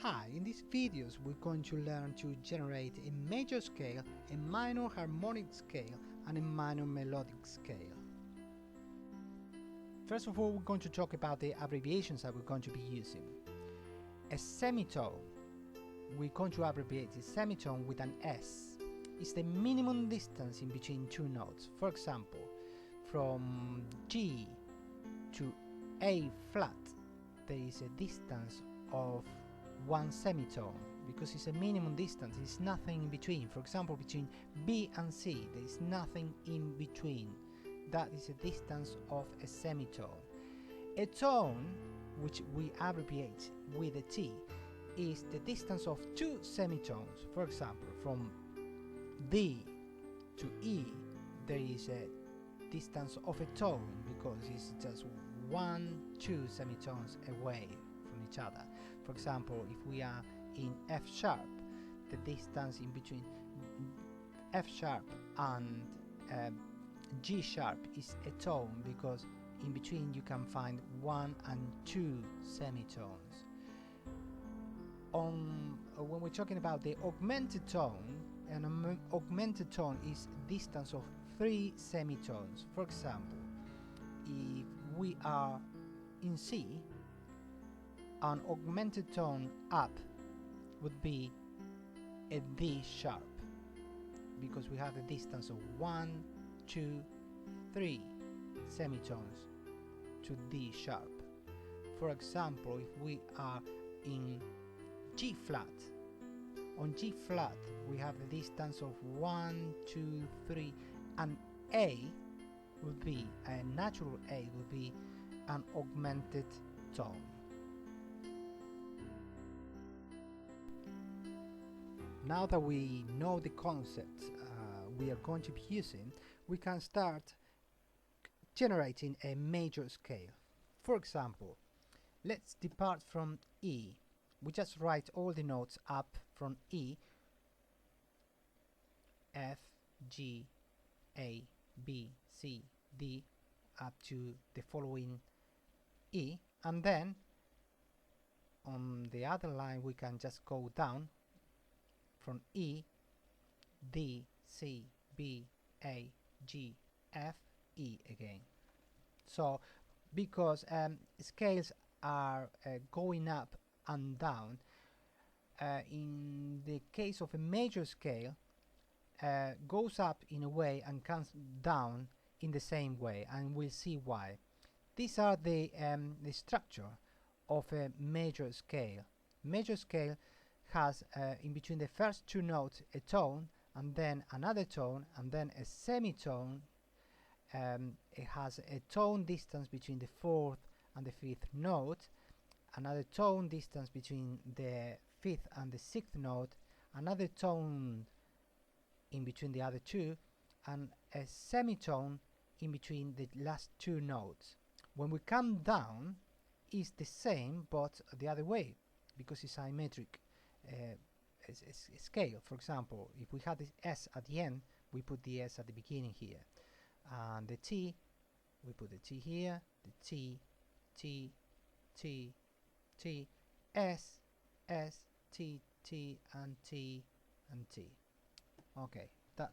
Hi, in these videos we're going to learn to generate a major scale, a minor harmonic scale and a minor melodic scale. First of all, we're going to talk about the abbreviations that we're going to be using. A semitone, we're going to abbreviate the semitone with an S. It's the minimum distance in between two notes. For example, from G to A flat, there is a distance of one semitone, because it's a minimum distance, it's nothing in between. For example, between B and C, there is nothing in between. That is a distance of a semitone. A tone, which we abbreviate with a T, is the distance of two semitones. For example, from D to E, there is a distance of a tone, because it's just two semitones away from each other. For example, if we are in F sharp, the distance in between F sharp and G sharp is a tone, because in between you can find one and two semitones. When we're talking about the augmented tone, an augmented tone is distance of three semitones. For example, if we are in C, an augmented tone up would be a D sharp, because we have a distance of 1, 2, 3 semitones to D sharp. For example, if we are in G flat, on G flat we have the distance of 1, 2, 3, and A would be, a natural A would be an augmented tone. Now that we know the concepts we are going to be using, we can start generating a major scale. For example, let's depart from E. We just write all the notes up from E: F, G, A, B, C, D, up to the following E, and then on the other line we can just go down from E, D, C, B, A, G, F, E again. So because scales are going up and down, in the case of a major scale, goes up in a way and comes down in the same way, and we'll see why. These are the structure of a major scale. Major scale has in between the first two notes a tone, and then another tone, and then a semitone. It has a tone distance between the fourth and the fifth note, another tone distance between the fifth and the sixth note, another tone in between the other two, and a semitone in between the last two notes. When we come down, it's the same but the other way, because it's symmetric scale. For example, if we had this S at the end, we put the S at the beginning here, and the T, we put the T here, the T, T, T, T, S, S, T, T, and T, and T. Okay, that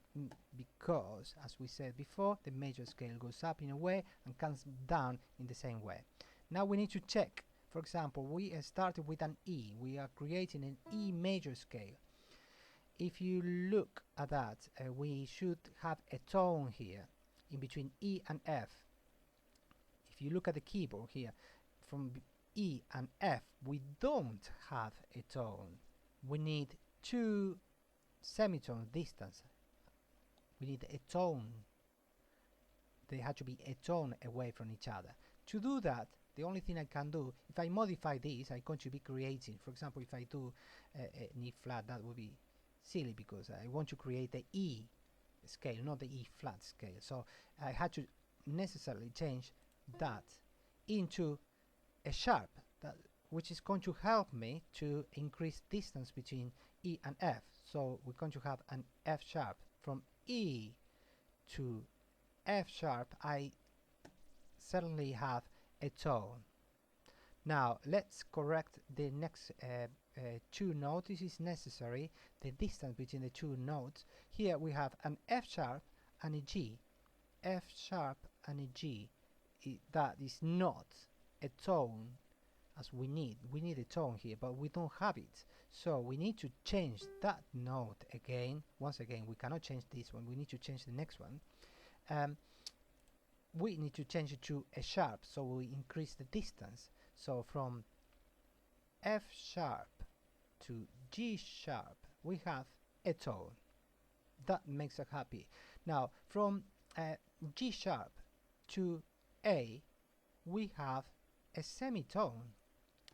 because, as we said before, the major scale goes up in a way and comes down in the same way. Now we need to check. For example, we started with an E. We are creating an E major scale. If you look at that, we should have a tone here in between E and F. If you look at the keyboard here, from E and F, we don't have a tone. We need two semitone distance. We need a tone. They have to be a tone away from each other. To do that, the only thing I can do, if I modify this, I'm going to be creating, for example, if I do an E flat, that would be silly, because I want to create the E scale, not the E flat scale. So I had to necessarily change that into a sharp, which is going to help me to increase distance between E and F. So we're going to have an F sharp. From E to F sharp, I certainly have a tone. Now let's correct the next two notes. This is necessary, the distance between the two notes. Here we have an F sharp and a G. F sharp and a G. That is not a tone as we need. We need a tone here, but we don't have it. So we need to change that note again. Once again, we cannot change this one. We need to change the next one. We need to change it to a sharp, so we increase the distance. So from F sharp to G sharp, we have a tone. That makes us happy. Now from G sharp to A, we have a semitone,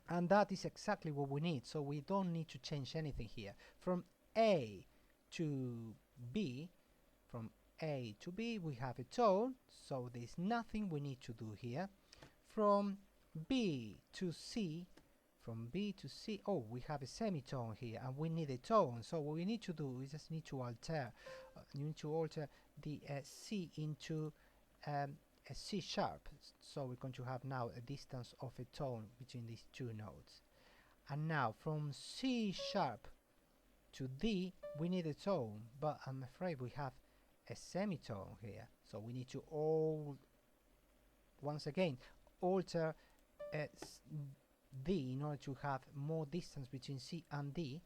and that is exactly what we need, so we don't need to change anything here. From A to B, from A to B we have a tone, so there's nothing we need to do here. From B to C, from B to C, oh, we have a semitone here and we need a tone, so what we need to do is just need to alter the C into a C sharp, so we're going to have now a distance of a tone between these two notes. And now from C sharp to D we need a tone, but I'm afraid we have a semitone here, so we need to once again alter D in order to have more distance between C and D.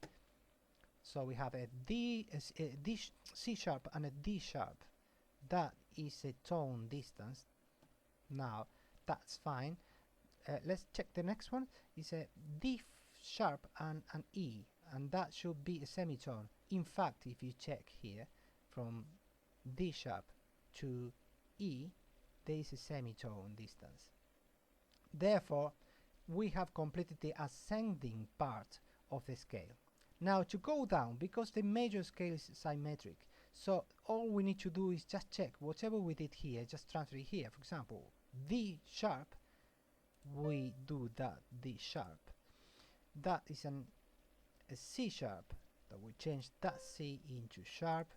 So we have a C sharp and a D sharp. That is a tone distance. Now that's fine. Let's check the next one. It's a D sharp and an E, and that should be a semitone. In fact, if you check here, from D sharp to E, there is a semitone distance. Therefore, we have completed the ascending part of the scale. Now to go down, because the major scale is symmetric, so all we need to do is just check whatever we did here, just transfer it here. For example, D sharp, we do that D sharp. That is a C sharp, that we change that C into sharp.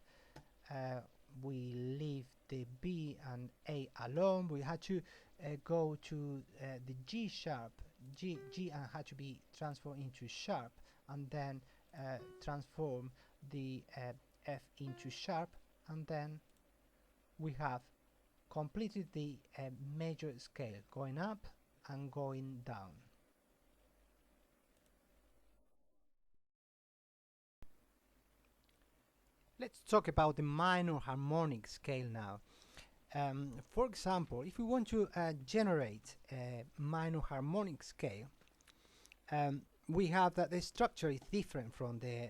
We leave the B and A alone. We had to go to the G sharp, G and had to be transformed into sharp, and then transform the F into sharp, and then we have completed the major scale, going up and going down. Let's talk about the minor harmonic scale now. For example, if we want to generate a minor harmonic scale, we have that the structure is different from the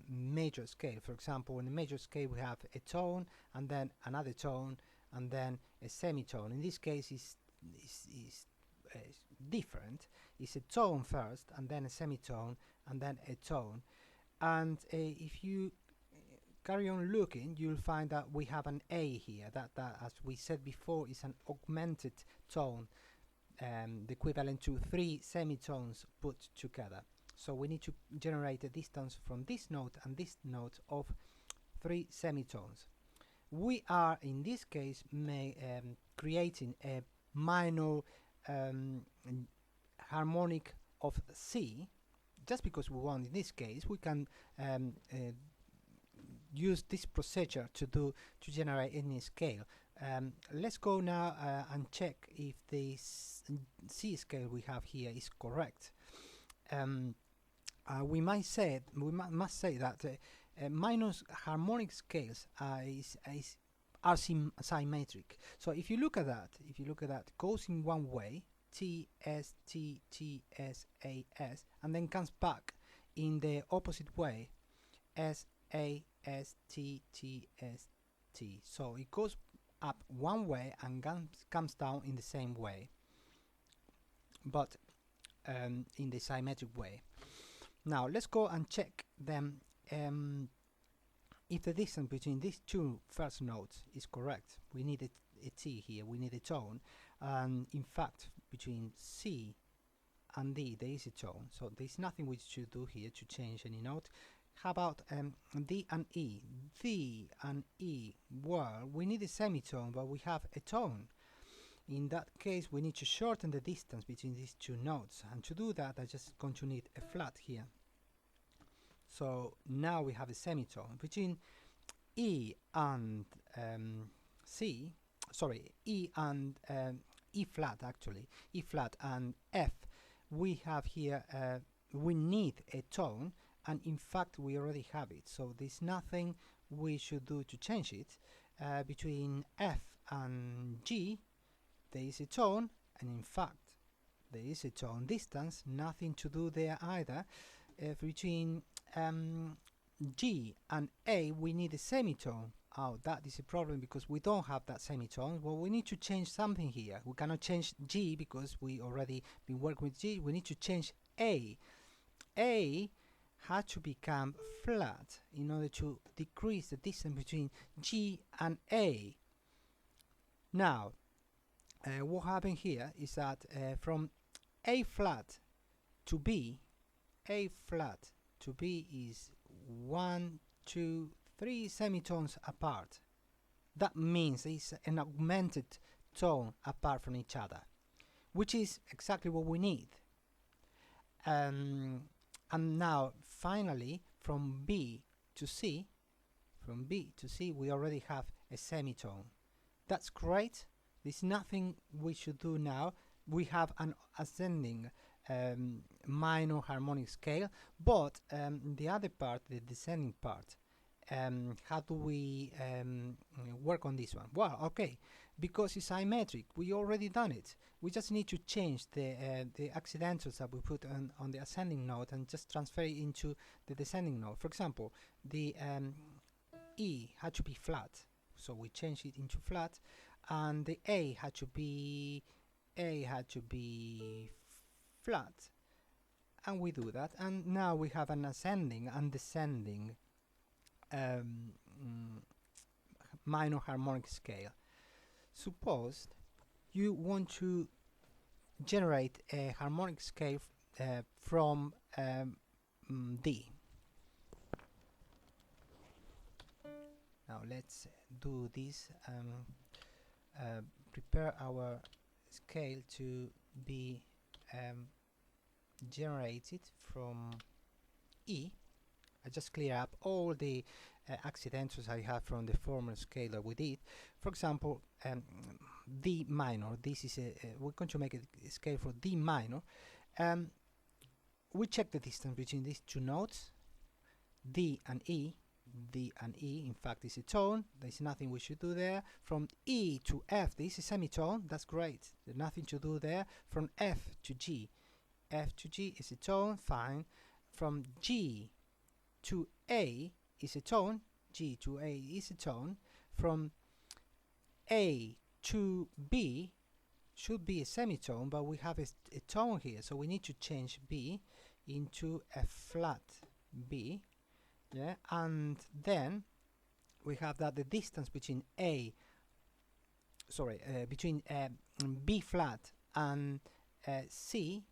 major scale. For example, in the major scale we have a tone and then another tone and then a semitone. In this case is different. It's a tone first and then a semitone and then a tone. And if you carry on looking, you'll find that we have an A here, that as we said before is an augmented tone, the equivalent to 3 semitones put together. So we need to generate a distance from this note and this note of 3 semitones. We are in this case creating a minor harmonic of C. Just because we want, in this case we can use this procedure to generate any scale. Let's go now and check if the C scale we have here is correct. We must say that minor harmonic scales are symmetric. So if you look at that, it goes in one way, T S T T S A S, and then comes back in the opposite way, S A S T T S T. So it goes up one way and comes down in the same way, but in the symmetric way. Now let's go and check them if the distance between these two first notes is correct. We need a T here, we need a tone, and in fact between C and D there is a tone, so there's nothing we should do here to change any note. How about D and E? D and E, well, we need a semitone, but we have a tone. in that case we need to shorten the distance between these two notes, and to do that I just going to need a flat here. So now we have a semitone between E and C, sorry, E and E flat, actually E flat and F. We have here we need a tone, and in fact we already have it, so there's nothing we should do to change it. Between F and G there is a tone, and in fact there is a tone distance, nothing to do there either. Between G and A we need a semitone. Oh, that is a problem because we don't have that semitone. Well, we need to change something here. We cannot change G because we already been working with G. We need to change A. A had to become flat in order to decrease the distance between G and A. Now what happened here is that from A flat to B, A flat to B is 1, 2, 3 semitones apart. That means it's an augmented tone apart from each other, which is exactly what we need. And now finally from B to C, we already have a semitone. That's great. There's nothing we should do now. We have an ascending minor harmonic scale, but the other part, the descending part, how do we work on this one? Well, okay, because it's symmetric, we already done it. We just need to change the accidentals that we put on the ascending note and just transfer it into the descending note. For example, the E had to be flat, so we change it into flat, and the A had to be flat, and we do that, and now we have an ascending and descending minor harmonic scale. Suppose you want to generate a harmonic scale from D. Now let's do this. Prepare our scale to be generated from E. I just clear up all the accidentals I have from the former scale that we did. For example, D minor. This is we're going to make a scale for D minor. We check the distance between these two notes, D and E. D and E, in fact, is a tone. There's nothing we should do there. From E to F, this is a semitone. That's great. There's nothing to do there. From F to G, F to G is a tone. Fine. From G to A is a tone. G to A is a tone. From A to B should be a semitone, but we have a tone here, so we need to change B into a flat B. Yeah, and then we have that the distance between between B flat and C,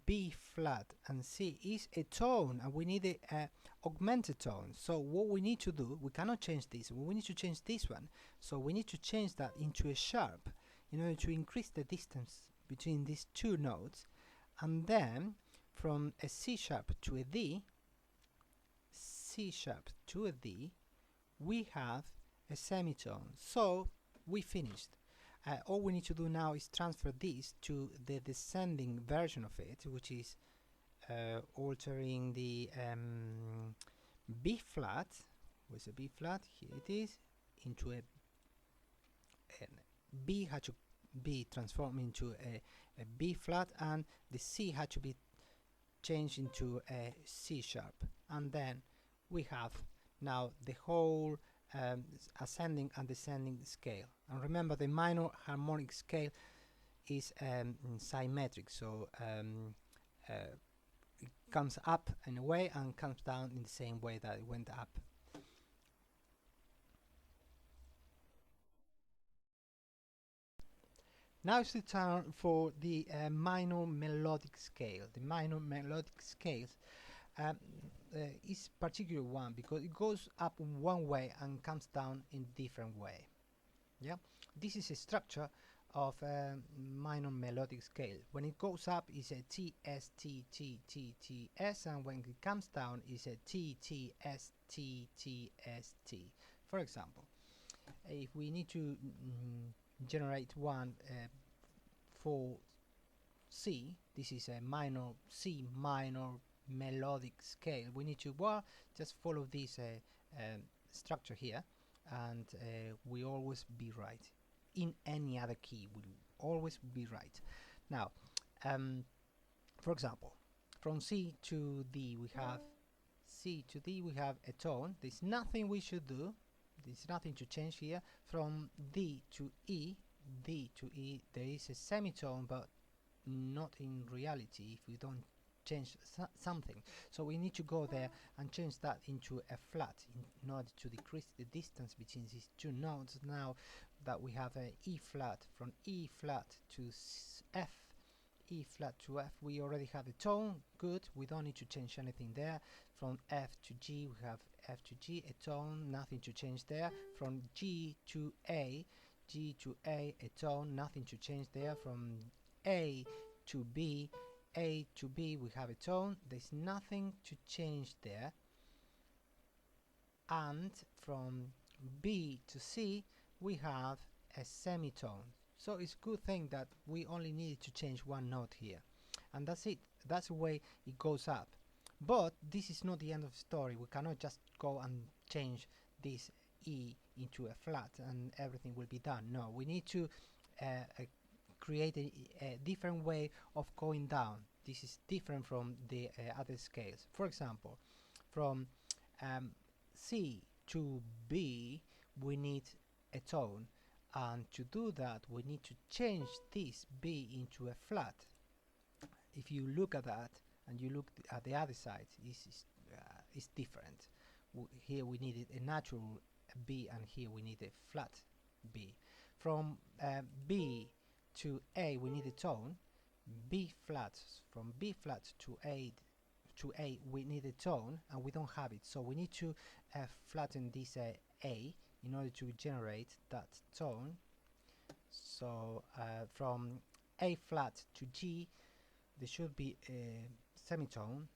B flat and C is a tone, and we need a augmented tone. So what we need to do, we cannot change this, we need to change this one, so we need to change that into a sharp in order to increase the distance between these two notes, and then from a C sharp to a D, C sharp to a D, we have a semitone. So we finished. All we need to do now is transfer this to the descending version of it, which is altering the B flat, with a B flat, here it is, into a B had to be transformed into a B flat, and the C had to be changed into a C sharp, and then we have now the whole ascending and descending scale. And remember, the minor harmonic scale is symmetric, so it comes up in a way and comes down in the same way that it went up. Now it's the turn for the minor melodic scale. The minor melodic scales is particular one because it goes up one way and comes down in different way. Yeah, this is a structure of minor melodic scale. When it goes up is a T S T T T T S, and when it comes down is a T T S T T S T. For example, if we need to generate one for C, this is a minor C minor melodic scale. We need to just follow this structure here, and we always be right. In any other key will always be right. Now, for example, from C to D we have a tone. There's nothing we should do. There's nothing to change here. From D to E, there is a semitone, but not in reality if we don't change something. So we need to go there and change that into a flat in order to decrease the distance between these two notes. Now that we have a E flat, from E flat to F, E flat to F, we already have a tone. Good, we don't need to change anything there. From F to G we have F to G, a tone, nothing to change there. From G to A, a tone, nothing to change there. From A to B, we have a tone, there's nothing to change there. And from B to C we have a semitone. So it's a good thing that we only need to change one note here, and that's it. That's the way it goes up. But this is not the end of the story. We cannot just go and change this E into a flat and everything will be done. No, we need to create a different way of going down. This is different from the other scales. For example, from C to B we need a tone, and to do that we need to change this B into a flat. If you look at that and you look at the other side, it's different. Here we needed a natural B, and here we need a flat B. From B to A we need a tone. B flat, from B flat to A we need a tone, and we don't have it, so we need to flatten this A in order to generate that tone. So from A flat to G there should be a semitone,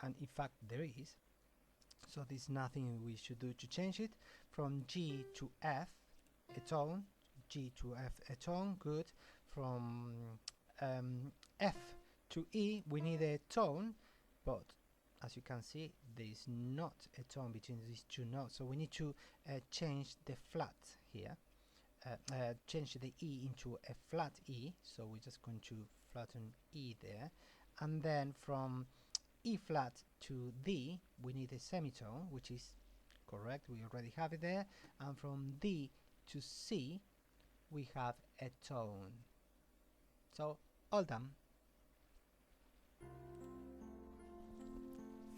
and in fact there is, so there's nothing we should do to change it. From G to F a tone, G to F a tone, good. From F to E we need a tone, but as you can see there is not a tone between these two notes, so we need to change the flat here, change the E into a flat E, so we're just going to flatten E there. And then from E flat to D we need a semitone, which is correct, we already have it there. And from D to C we have a tone. So all done.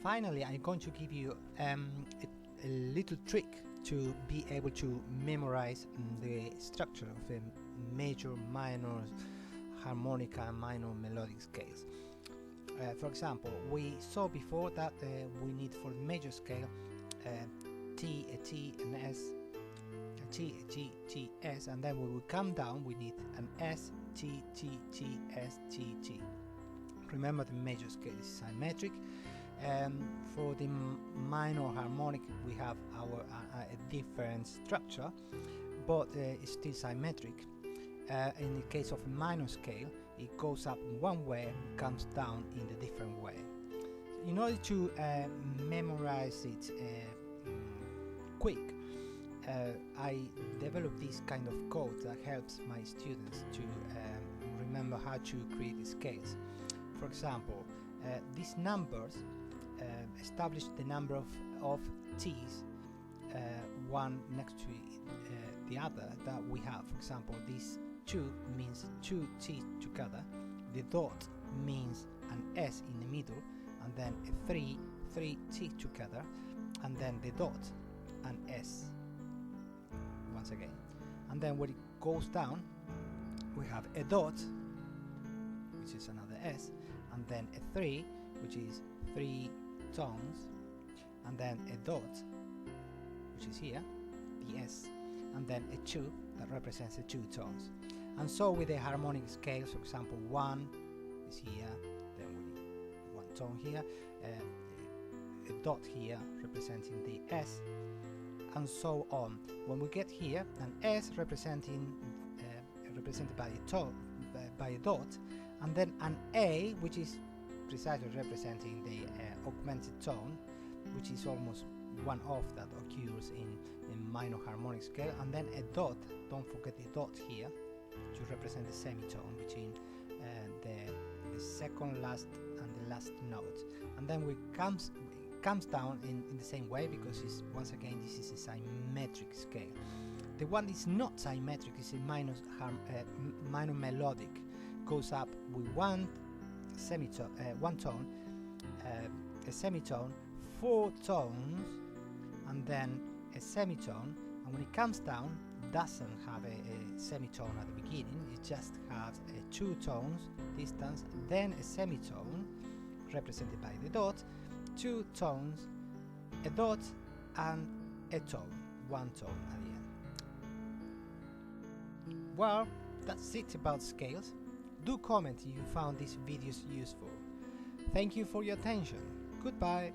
Finally, I'm going to give you a little trick to be able to memorize the structure of a major, minor, harmonic and minor melodic scales. For example, we saw before that we need for the major scale T, a T, an S, a T, a G, T, S, and then when we come down we need an S, T, T, T, S, T, T. Remember, the major scale is symmetric. For the minor harmonic we have our a different structure, but it's still symmetric. In the case of a minor scale, it goes up in one way and comes down in a different way. In order to memorize it quick, I developed this kind of code that helps my students to remember how to create the scales. For example, these numbers establish the number of T's, one next to the other that we have. For example, this 2 means 2 T's together, the dot means an S in the middle, and then a 3 T's together, and then the dot, an S once again. And then when it goes down we have a dot, which is another S, and then a 3, which is 3 tones, and then a dot, which is here, the S, and then a 2 that represents the 2 tones. And so with the harmonic scales, for example, 1 is here, then we one tone here, a dot here representing the S, and so on. When we get here, an S represented by a tone, by a dot, and then an A, which is precisely representing the augmented tone, which is almost one off that occurs in minor harmonic scale, and then a dot. Don't forget the dot here to represent the semitone between the second last and the last note, and then we comes down in the same way, because it's, once again, this is a symmetric scale. The one that's not symmetric is a minor melodic. Goes up with one semitone, one tone, a semitone, 4 tones, and then a semitone. And when it comes down, it doesn't have a semitone at the beginning. It just has 2 tones distance, then a semitone represented by the dot, 2 tones, a dot, and a tone, 1 tone at the end. Well, that's it about scales. Do comment if you found these videos useful. Thank you for your attention. Goodbye.